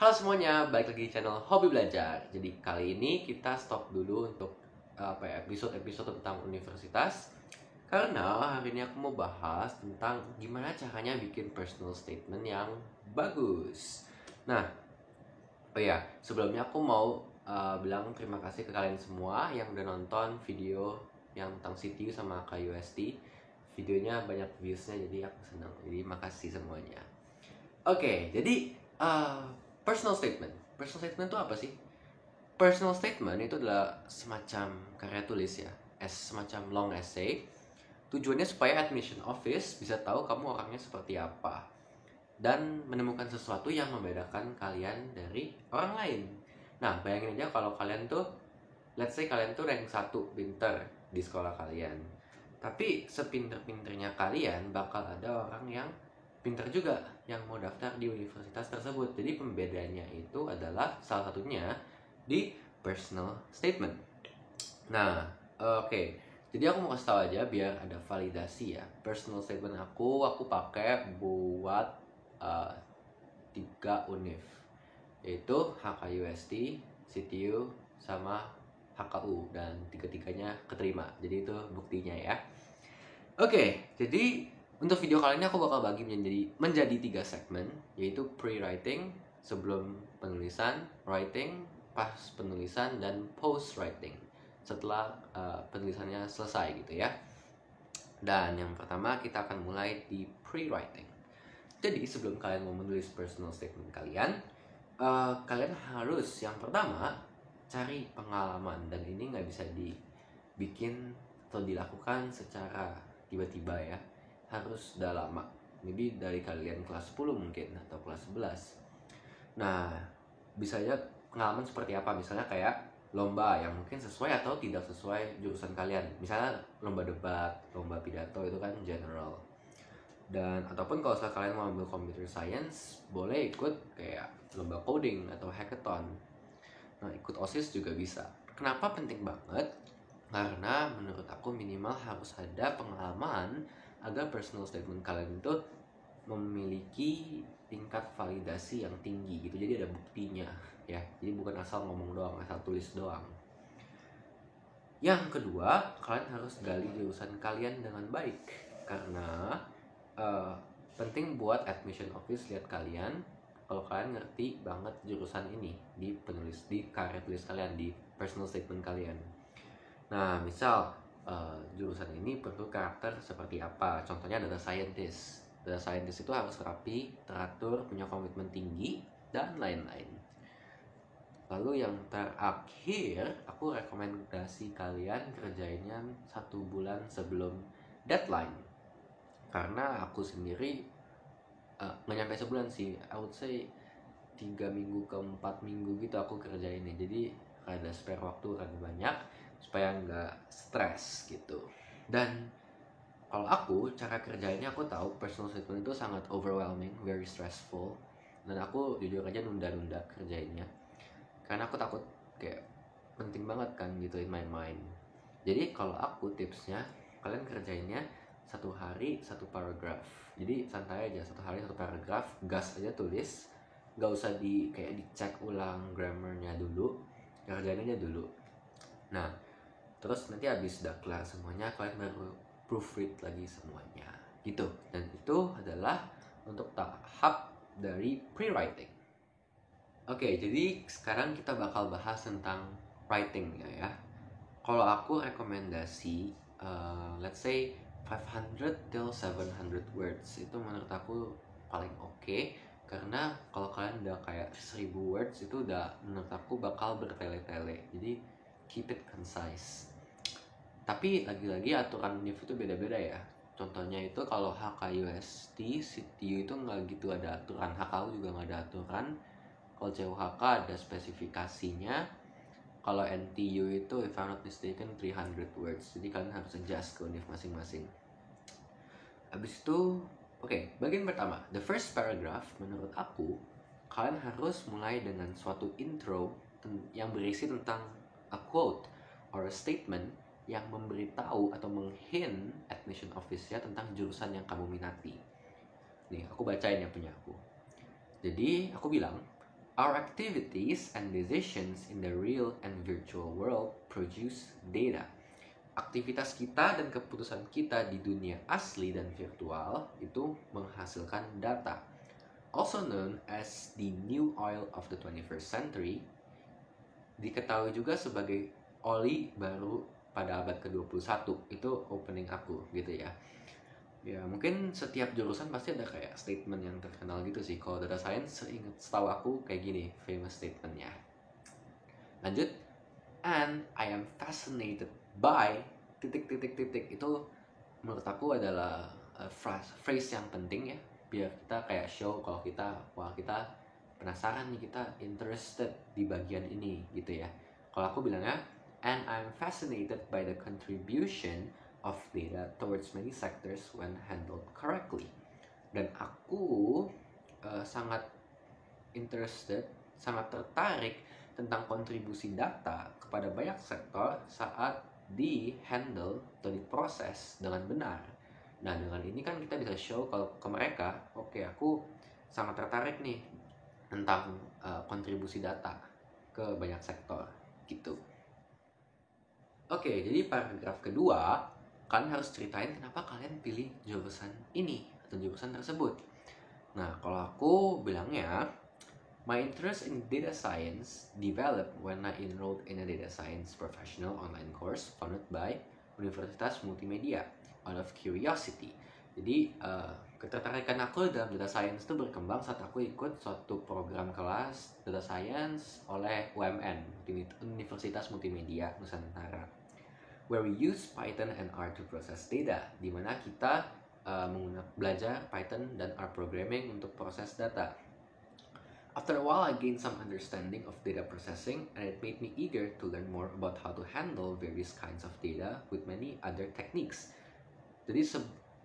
Halo semuanya, balik lagi di channel Hobi Belajar. Jadi kali ini kita stop dulu untuk episode-episode tentang universitas. Karena hari ini aku mau bahas tentang gimana caranya bikin personal statement yang bagus. Nah, sebelumnya aku mau bilang terima kasih ke kalian semua yang udah nonton video yang tentang CTU sama KUST. Videonya banyak viewsnya, jadi aku senang. Jadi makasih semuanya. Oke, jadi personal statement. Personal statement itu apa sih? Personal statement itu adalah semacam karya tulis ya, semacam long essay. Tujuannya supaya admission office bisa tahu kamu orangnya seperti apa dan menemukan sesuatu yang membedakan kalian dari orang lain. Nah, bayangin aja kalau kalian tuh, let's say kalian tuh rank 1 pinter di sekolah kalian. Tapi sepinter-pinternya kalian bakal ada orang yang pinter juga yang mau daftar di universitas tersebut. Jadi pembedanya itu adalah salah satunya di personal statement. Nah, oke. Jadi aku mau kasih tahu aja biar ada validasi ya. Personal statement aku pakai buat 3 univ, yaitu HKUST, CTU, sama HKU, dan tiga-tiganya keterima. Jadi itu buktinya ya. Oke, jadi untuk video kali ini aku bakal bagi menjadi 3 segmen, yaitu pre-writing, sebelum penulisan, writing, pas penulisan, dan post-writing setelah penulisannya selesai gitu ya. Dan yang pertama kita akan mulai di pre-writing. Jadi sebelum kalian mau menulis personal statement kalian, kalian harus yang pertama cari pengalaman, dan ini nggak bisa dibikin atau dilakukan secara tiba-tiba ya, harus udah lama. Jadi dari kalian kelas 10 mungkin atau kelas 11. Nah, bisa aja pengalaman seperti apa, misalnya kayak lomba yang mungkin sesuai atau tidak sesuai jurusan kalian. Misalnya lomba debat, lomba pidato, itu kan general. Dan ataupun kalau kalian mau ambil computer science, boleh ikut kayak lomba coding atau hackathon. Nah, ikut OSIS juga bisa. Kenapa penting banget? Karena menurut aku minimal harus ada pengalaman agar personal statement kalian itu memiliki tingkat validasi yang tinggi gitu. Jadi ada buktinya ya. Jadi bukan asal ngomong doang, asal tulis doang. Yang kedua, kalian harus gali jurusan kalian dengan baik. Karena penting buat admission office lihat kalian kalau kalian ngerti banget jurusan ini di karya tulis kalian, di personal statement kalian. Nah, misal jurusan ini perlu karakter seperti apa? Contohnya data scientist. Data scientist itu harus rapi, teratur, punya komitmen tinggi, dan lain-lain. Lalu yang terakhir, aku rekomendasi kalian kerjainnya 1 bulan sebelum deadline. Karena aku sendiri nggak nyampe sebulan sih, I would say 3 minggu ke 4 minggu gitu aku kerjainnya. Jadi ada spare waktu kan banyak, supaya nggak stres gitu. Dan kalau aku, cara kerjainnya aku tahu personal statement itu sangat overwhelming, very stressful. Dan aku jujur aja nunda-nunda kerjainnya. Karena aku takut kayak penting banget kan gitu in my mind. Jadi kalau aku tipsnya, kalian kerjainnya 1 hari 1 paragraf. Jadi santai aja, 1 hari 1 paragraf, gas aja tulis. Gak usah kayak dicek ulang grammarnya dulu, kerjainnya dulu. Nah, terus nanti habis udah kelar semuanya, kalian baru proofread lagi semuanya gitu. Dan itu adalah untuk tahap dari pre-writing. Oke, jadi sekarang kita bakal bahas tentang writing ya. Kalau aku rekomendasi let's say 500 till 700 words itu menurut aku paling oke. Karena kalau kalian udah kayak 1000 words itu udah menurut aku bakal bertele-tele. Jadi keep it concise. Tapi lagi-lagi aturan univ itu beda-beda ya. Contohnya itu kalau HKUST, CTU itu nggak gitu ada aturan, HKU juga nggak ada aturan. Kalau CUHK ada spesifikasinya. Kalau NTU itu if I'm not mistaken 300 words. Jadi kalian harus adjust ke univ masing-masing. Habis itu, bagian pertama, the first paragraph menurut aku kalian harus mulai dengan suatu intro yang berisi tentang a quote or a statement yang memberitahu atau menghint admission office-nya tentang jurusan yang kamu minati. Nih, aku bacain ya punya aku. Jadi, aku bilang, Our activities and decisions in the real and virtual world produce data. Aktivitas kita dan keputusan kita di dunia asli dan virtual itu menghasilkan data. Also known as the new oil of the 21st century, diketahui juga sebagai oli baru pada abad ke-21. Itu opening aku gitu ya. Ya mungkin setiap jurusan pasti ada kayak statement yang terkenal gitu sih. Kalau data science setahu aku kayak gini famous statementnya. Lanjut. And I am fascinated by ... itu menurut aku adalah phrase yang penting ya, biar kita kayak show kalau kita penasaran nih, kita interested di bagian ini gitu ya. Kalau aku bilangnya, and I'm fascinated by the contribution of data towards many sectors when handled correctly. Dan aku sangat interested, sangat tertarik tentang kontribusi data kepada banyak sektor saat di-handle atau diproses dengan benar. Nah, dengan ini kan kita bisa show kalau ke mereka, oke, aku sangat tertarik nih tentang kontribusi data ke banyak sektor gitu. Oke, jadi paragraf kedua, kalian harus ceritain kenapa kalian pilih jurusan ini atau jurusan tersebut. Nah, kalau aku bilangnya, my interest in data science developed when I enrolled in a data science professional online course funded by Universitas Multimedia out of curiosity. Jadi, ketertarikan aku dalam data science itu berkembang saat aku ikut suatu program kelas data science oleh UMN, Universitas Multimedia Nusantara, where we use Python and R to process data, di mana kita belajar Python dan R programming untuk proses data. After a while, I gained some understanding of data processing, and it made me eager to learn more about how to handle various kinds of data with many other techniques. Jadi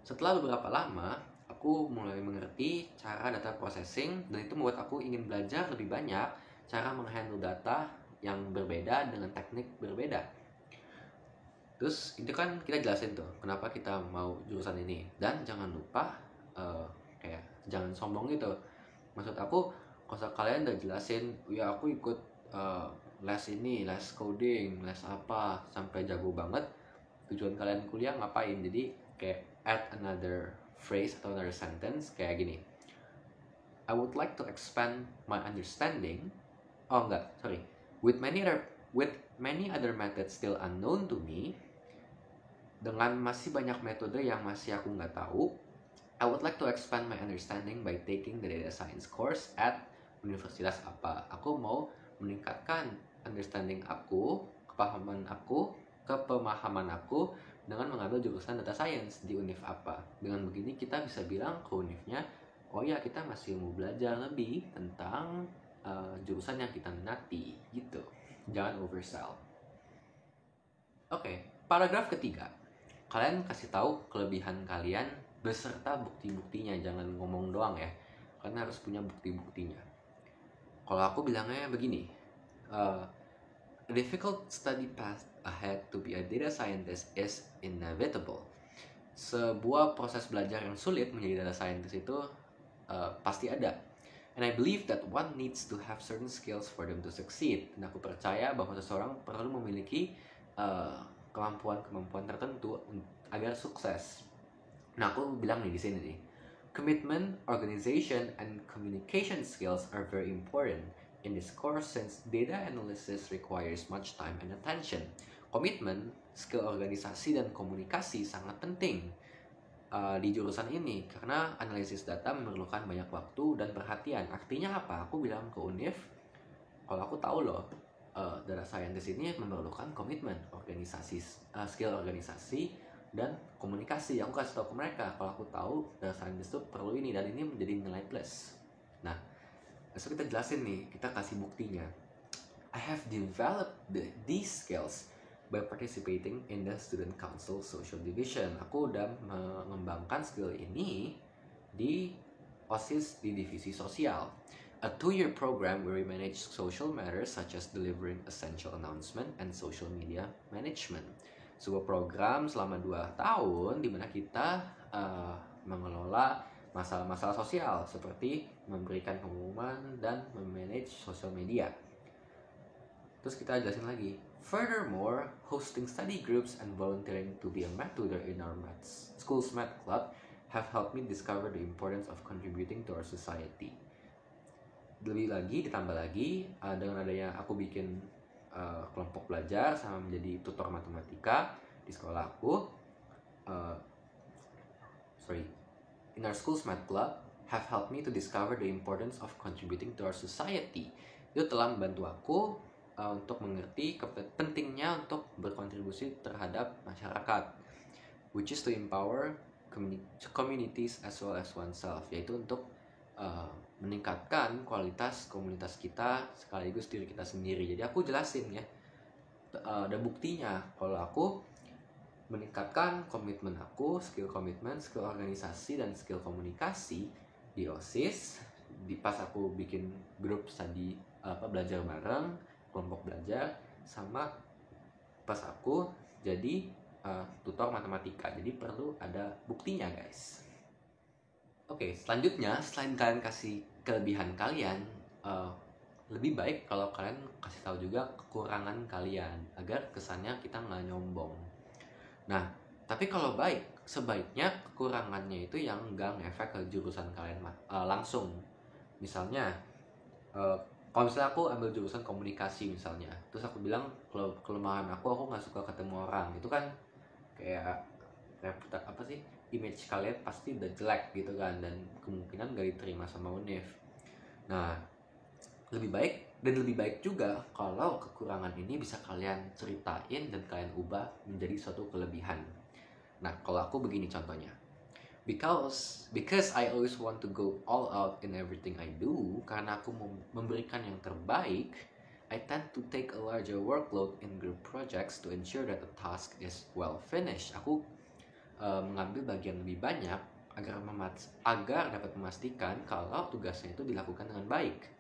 setelah beberapa lama, aku mulai mengerti cara data processing, dan itu membuat aku ingin belajar lebih banyak cara menghandle data yang berbeda dengan teknik berbeda. Terus itu kan kita jelasin tuh kenapa kita mau jurusan ini, dan jangan lupa kayak jangan sombong gitu. Maksud aku, kalau kalian udah jelasin, ya aku ikut les ini, les coding, les apa, sampai jago banget, tujuan kalian kuliah ngapain? Jadi kayak add another phrase atau another sentence kayak gini. I would like to expand my understanding. With many other methods still unknown to me, dengan masih banyak metode yang masih aku nggak tahu, I would like to expand my understanding by taking the data science course at universitas apa. Aku mau meningkatkan understanding aku, kepemahaman aku dengan mengambil jurusan data science di univ apa. Dengan begini kita bisa bilang ke univnya, oh ya, kita masih mau belajar lebih tentang jurusan yang kita minati gitu. Jangan oversell. Oke, paragraf ketiga. Kalian kasih tahu kelebihan kalian beserta bukti-buktinya, jangan ngomong doang ya. Kalian harus punya bukti-buktinya. Kalau aku bilangnya begini, a difficult study path ahead to be a data scientist is inevitable. Sebuah proses belajar yang sulit menjadi data scientist itu pasti ada. And I believe that one needs to have certain skills for them to succeed. Dan aku percaya bahwa seseorang perlu memiliki kemampuan tertentu agar sukses. Nah, aku bilang nih di sini nih, commitment, organization, and communication skills are very important in this course since data analysis requires much time and attention. Komitmen, skill organisasi, dan komunikasi sangat penting di jurusan ini karena analisis data memerlukan banyak waktu dan perhatian. Artinya apa? Aku bilang ke univ, kalau aku tahu loh, data scientist ini memerlukan komitmen, organisasi, skill organisasi, dan komunikasi. Aku kasih tahu ke mereka kalau aku tahu data scientist itu perlu ini, dan ini menjadi nilai plus. Nah, so kita jelasin nih, kita kasih buktinya. I have developed these skills by participating in the student council social division. Aku udah mengembangkan skill ini di OSIS di divisi sosial. A 2-year program where we manage social matters such as delivering essential announcement and social media management. Sebuah program selama 2 tahun di mana kita mengelola masalah-masalah sosial seperti memberikan pengumuman dan memanage manage social media. Terus kita jelasin lagi. Furthermore, hosting study groups and volunteering to be a math tutor in our school's math club have helped me discover the importance of contributing to our society. Lebih lagi, ditambah lagi, dengan adanya aku bikin kelompok belajar sama menjadi tutor matematika di sekolah aku, in our school's math club have helped me to discover the importance of contributing to our society. Itu telah membantu aku untuk mengerti pentingnya untuk berkontribusi terhadap masyarakat, which is to empower communities as well as oneself, yaitu untuk meningkatkan kualitas komunitas kita sekaligus diri kita sendiri. Jadi aku jelasin ya, ada buktinya kalau aku meningkatkan komitmen aku, skill organisasi dan skill komunikasi di OSIS, pas aku bikin grup study belajar bareng, kelompok belajar, sama pas aku jadi tutor matematika. Jadi perlu ada buktinya, guys. Oke, selanjutnya selain kalian kasih kelebihan kalian, lebih baik kalau kalian kasih tahu juga kekurangan kalian agar kesannya kita nggak nyombong. Nah, tapi kalau sebaiknya kekurangannya itu yang nggak ngefek ke jurusan kalian langsung. Misalnya, kalau misalnya aku ambil jurusan komunikasi misalnya, terus aku bilang kalau kelemahan aku nggak suka ketemu orang, itu kan kayak image kalian pasti udah jelek gitu kan, dan kemungkinan gak diterima sama UNIF. Nah, lebih baik juga kalau kekurangan ini bisa kalian ceritain dan kalian ubah menjadi suatu kelebihan. Nah, kalau aku begini contohnya. Because I always want to go all out in everything I do, karena aku mau memberikan yang terbaik, I tend to take a larger workload in group projects to ensure that the task is well finished. Aku mengambil bagian lebih banyak agar dapat memastikan kalau tugasnya itu dilakukan dengan baik.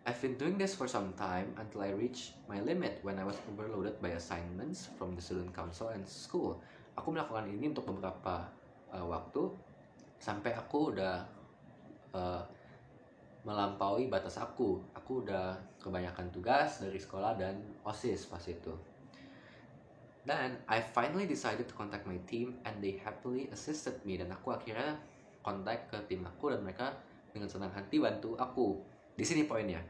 I've been doing this for some time until I reached my limit when I was overloaded by assignments from the student council and school. Aku melakukan ini untuk beberapa waktu sampai aku udah melampaui batas aku. Aku udah kebanyakan tugas dari sekolah dan OSIS pas itu. Then I finally decided to contact my team and they happily assisted me. Dan aku akhirnya kontak ke tim aku dan mereka dengan senang hati bantu aku. Di sini poinnya.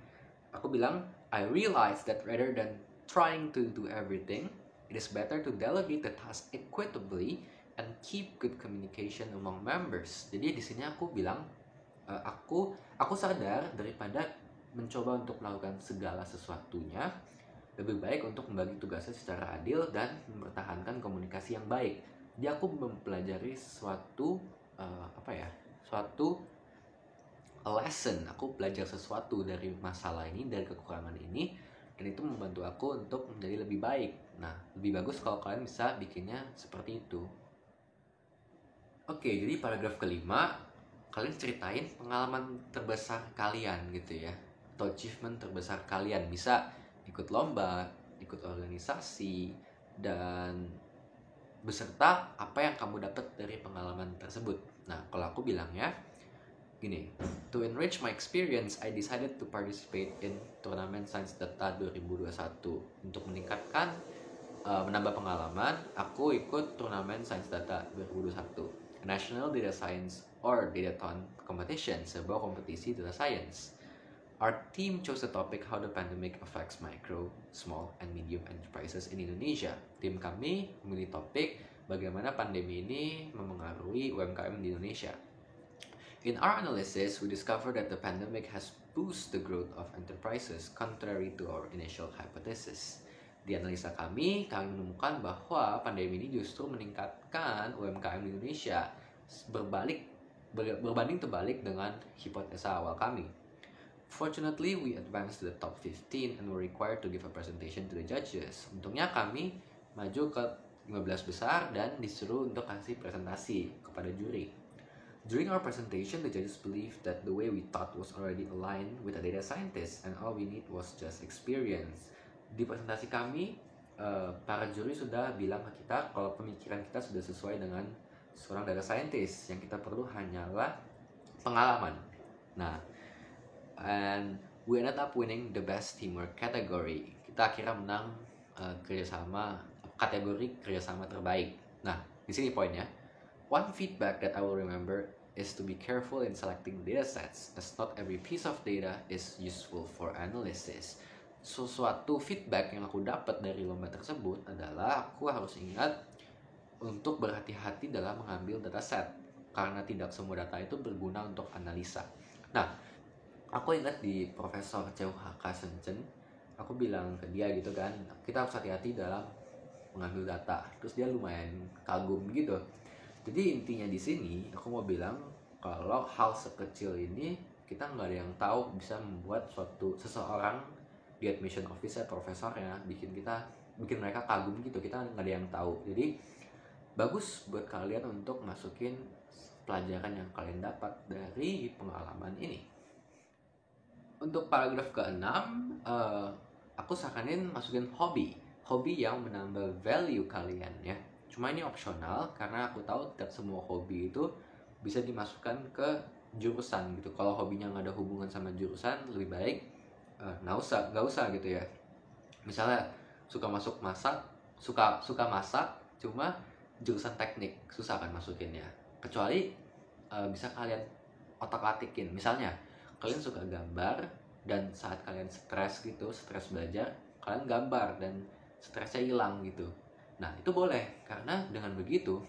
Aku bilang, I realized that rather than trying to do everything, it is better to delegate the task equitably and keep good communication among members. Jadi di sini aku bilang, aku sadar daripada mencoba untuk melakukan segala sesuatunya, lebih baik untuk membagi tugasnya secara adil dan mempertahankan komunikasi yang baik. Jadi aku mempelajari suatu lesson. Aku belajar sesuatu dari masalah ini, dari kekurangan ini, dan itu membantu aku untuk menjadi lebih baik. Nah, lebih bagus kalau kalian bisa bikinnya seperti itu. Oke, jadi paragraf kelima, kalian ceritain pengalaman terbesar kalian gitu ya, atau achievement terbesar kalian. Bisa ikut lomba, ikut organisasi, dan beserta apa yang kamu dapat dari pengalaman tersebut. Nah, kalau aku bilangnya gini, to enrich my experience, I decided to participate in Turnamen Science Data 2021. Untuk meningkatkan, menambah pengalaman, aku ikut Turnamen Science Data 2021, National Data Science or Datathon Competition, sebuah kompetisi data science. Our team chose the topic how the pandemic affects micro, small, and medium enterprises in Indonesia. Tim kami memilih topik bagaimana pandemi ini memengaruhi UMKM di Indonesia. In our analysis, we discovered that the pandemic has boosted the growth of enterprises contrary to our initial hypothesis. Di analisa kami menemukan bahwa pandemi ini justru meningkatkan UMKM di Indonesia berbanding terbalik dengan hipotesa awal kami. Fortunately, we advanced to the top 15 and were required to give a presentation to the judges. Untungnya kami maju ke 15 besar dan disuruh untuk kasih presentasi kepada juri. During our presentation, the judges believed that the way we thought was already aligned with a data scientist and all we need was just experience. Di presentasi kami, para juri sudah bilang ke kita kalau pemikiran kita sudah sesuai dengan seorang data scientist. Yang kita perlu hanyalah pengalaman. Nah, and we ended up winning the best teamwork category. Kita akhirnya menang kerjasama kategori kerjasama terbaik. Nah, di sini poinnya. One feedback that I will remember is to be careful in selecting data sets, as not every piece of data is useful for analysis. Suatu feedback yang aku dapat dari lomba tersebut adalah aku harus ingat untuk berhati-hati dalam mengambil dataset, karena tidak semua data itu berguna untuk analisa. Nah, aku ingat di Profesor CUHK Senchen, aku bilang ke dia gitu kan, kita harus hati-hati dalam mengambil data. Terus dia lumayan kagum gitu. Jadi intinya di sini aku mau bilang kalau hal sekecil ini kita nggak ada yang tahu bisa membuat seseorang di admission office profesornya bikin mereka kagum gitu. Kita nggak ada yang tahu. Jadi bagus buat kalian untuk masukin pelajaran yang kalian dapat dari pengalaman ini. Untuk paragraf ke-6, aku saranin masukin hobi yang menambah value kalian ya. Cuma ini opsional karena aku tahu tidak semua hobi itu bisa dimasukkan ke jurusan gitu. Kalau hobinya nggak ada hubungan sama jurusan, lebih baik nggak usah gitu ya. Misalnya suka masak, cuma jurusan teknik susah kan masukinnya. Kecuali bisa kalian otak-atikin. Misalnya kalian suka gambar dan saat kalian stres belajar, kalian gambar dan stresnya hilang gitu. Nah, itu boleh, karena dengan begitu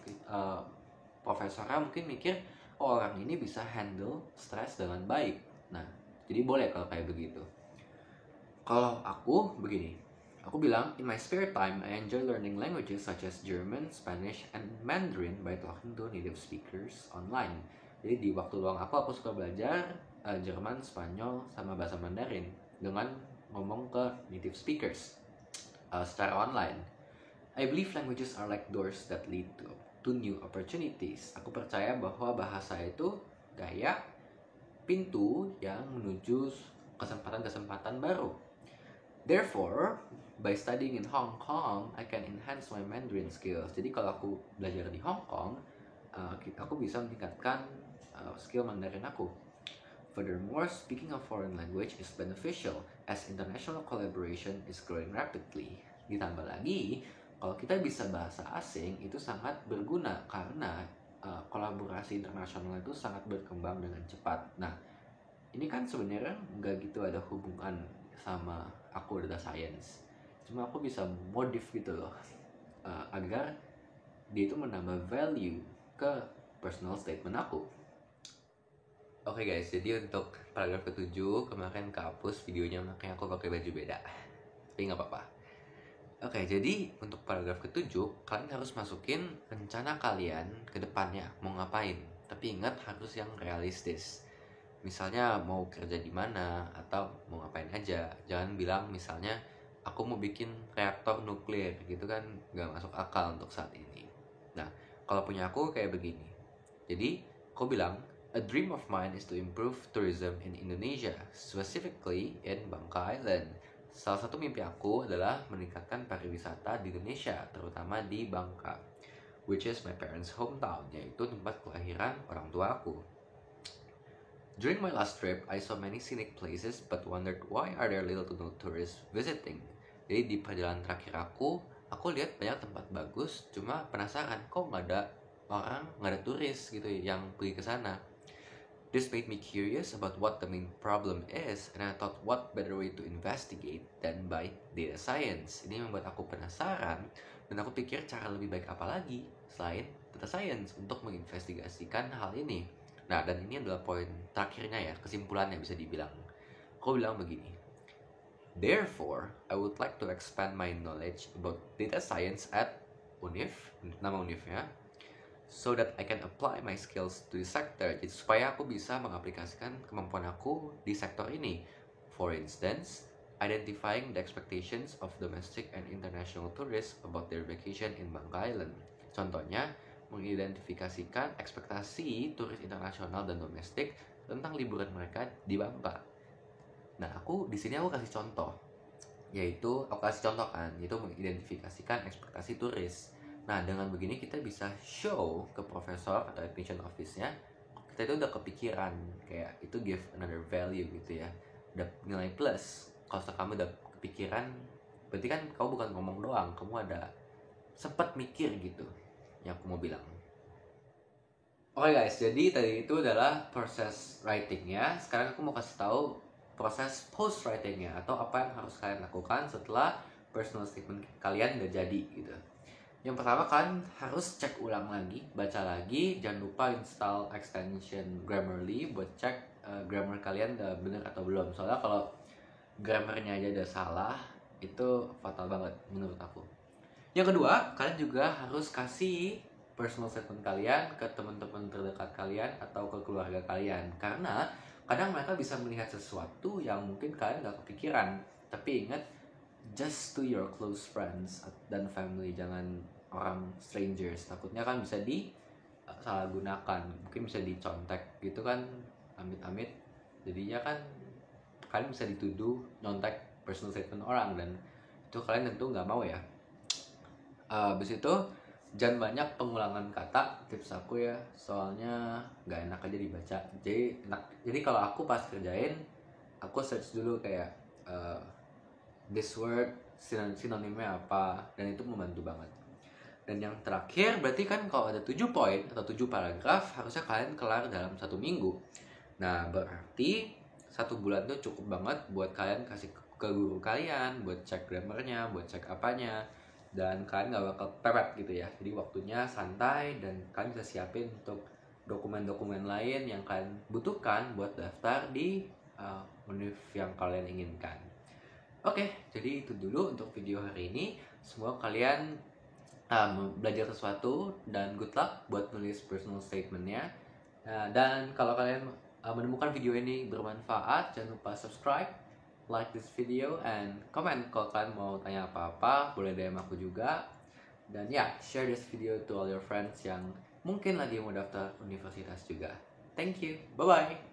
profesornya mungkin mikir, oh, orang ini bisa handle stres dengan baik. Nah, jadi boleh kalau kayak begitu. Kalau aku begini, aku bilang, in my spare time, I enjoy learning languages such as German, Spanish, and Mandarin by talking to native speakers online. Jadi di waktu luang aku suka belajar Jerman, Spanyol, sama bahasa Mandarin dengan ngomong ke native speakers secara online. I believe languages are like doors that lead to new opportunities. Aku percaya bahwa bahasa itu kayak pintu yang menuju kesempatan-kesempatan baru. Therefore, by studying in Hong Kong, I can enhance my Mandarin skills. Jadi kalau aku belajar di Hong Kong, aku bisa meningkatkan skill Mandarin aku. Furthermore, speaking of foreign language is beneficial as international collaboration is growing rapidly. Ditambah lagi, kalau kita bisa bahasa asing itu sangat berguna karena kolaborasi internasional itu sangat berkembang dengan cepat. Nah, ini kan sebenarnya nggak gitu ada hubungan sama aku data science. Cuma aku bisa modif gitu loh agar dia itu menambah value ke personal statement aku. Oke guys, jadi untuk paragraf ke-7 kemarin kehapus videonya, makanya aku pakai baju beda. Tapi nggak apa-apa. Oke, jadi untuk paragraf ke-7 kalian harus masukin rencana kalian ke depannya mau ngapain. Tapi ingat harus yang realistis. Misalnya mau kerja di mana atau mau ngapain aja. Jangan bilang misalnya aku mau bikin reaktor nuklir gitu kan, nggak masuk akal untuk saat ini. Nah, kalau punya aku kayak begini. Jadi aku bilang, a dream of mine is to improve tourism in Indonesia, specifically in Bangka Island. Salah satu mimpi aku adalah meningkatkan pariwisata di Indonesia, terutama di Bangka, which is my parents' hometown, yaitu tempat kelahiran orang tua aku. During my last trip, I saw many scenic places but wondered why are there little to no tourists visiting. Jadi di perjalanan terakhir aku lihat banyak tempat bagus, cuma penasaran kok nggak ada turis gitu yang pergi ke sana. This made me curious about what the main problem is, and I thought what better way to investigate than by data science. Ini membuat aku penasaran, dan aku pikir cara lebih baik apa lagi selain data science untuk menginvestigasikan hal ini. Nah, dan ini adalah poin terakhirnya ya, kesimpulannya bisa dibilang. Aku bilang begini, therefore, I would like to expand my knowledge about data science at UNIF, nama UNIF-nya, so that I can apply my skills to the sector. Jadi supaya aku bisa mengaplikasikan kemampuan aku di sektor ini. For instance, identifying the expectations of domestic and international tourists about their vacation in Bangka Island. Contohnya, mengidentifikasikan ekspektasi turis internasional dan domestik tentang liburan mereka di Bangka. Nah, di sini aku kasih contoh, yaitu mengidentifikasikan ekspektasi turis. Nah, dengan begini kita bisa show ke profesor atau admission office-nya, kita kita itu udah kepikiran, kayak itu give another value gitu ya, udah nilai plus. Kalau kamu udah kepikiran, berarti kan kamu bukan ngomong doang, kamu ada sempat mikir gitu yang aku mau bilang. Oke guys, jadi tadi itu adalah proses writingnya. Sekarang aku mau kasih tahu proses post writingnya, atau apa yang harus kalian lakukan setelah personal statement kalian udah jadi gitu. Yang pertama, kalian harus cek ulang lagi, baca lagi. Jangan lupa install extension Grammarly buat cek grammar kalian udah bener atau belum. Soalnya kalau grammarnya aja udah salah, itu fatal banget menurut aku. Yang kedua, kalian juga harus kasih personal statement kalian ke teman-teman terdekat kalian atau ke keluarga kalian, karena kadang mereka bisa melihat sesuatu yang mungkin kalian gak kepikiran. Tapi ingat, just to your close friends dan family, jangan orang strangers. Takutnya kan bisa disalahgunakan, mungkin bisa dicontek gitu kan, amit-amit. Jadinya kan kalian bisa dituduh nyontek personal statement orang, dan itu kalian tentu nggak mau ya. Habis itu jangan banyak pengulangan kata, tips aku ya, soalnya nggak enak aja dibaca. Jadi kalau aku pas kerjain, aku search dulu kayak this word sinonimnya apa, dan itu membantu banget. Dan yang terakhir, berarti kan kalau ada 7 poin atau 7 paragraf, harusnya kalian kelar dalam 1 minggu. Nah, berarti 1 bulan tuh cukup banget buat kalian kasih ke guru kalian, buat cek grammarnya, buat cek apanya. Dan kalian gak bakal pepet gitu ya. Jadi waktunya santai, dan kalian bisa siapin untuk dokumen-dokumen lain yang kalian butuhkan buat daftar di univ yang kalian inginkan. Oke, jadi itu dulu untuk video hari ini. Semoga kalian belajar sesuatu, dan good luck buat nulis personal statementnya. Dan kalau kalian menemukan video ini bermanfaat, jangan lupa subscribe, like this video, and comment. Kalau kalian mau tanya apa-apa, boleh DM aku juga. Dan ya, share this video to all your friends yang mungkin lagi mau daftar universitas juga. Thank you, bye-bye.